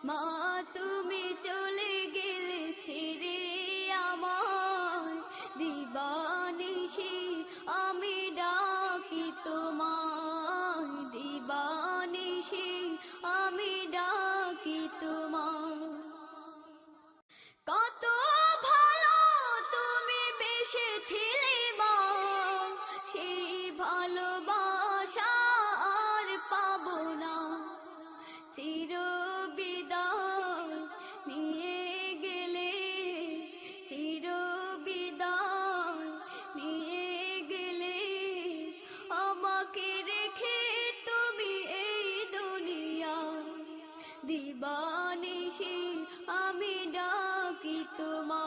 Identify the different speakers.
Speaker 1: মা তুমি চলে গেলে ছেড়ে আমায়, দিবানিশি আমি ডাকি তোমায়, দিবানিশি আমি ডাকি তোমায়। কত ভালো তুমি বেসেছিলে মা, সেই ভালোবাসা আর পাবো না। চির বিদায় নিয়ে গেলে, চির বিদায় নিয়ে গেলে, আমাকে রেখে তুমি এই দুনিয়ায়, দিবানিশি আমি ডাকি তোমায়।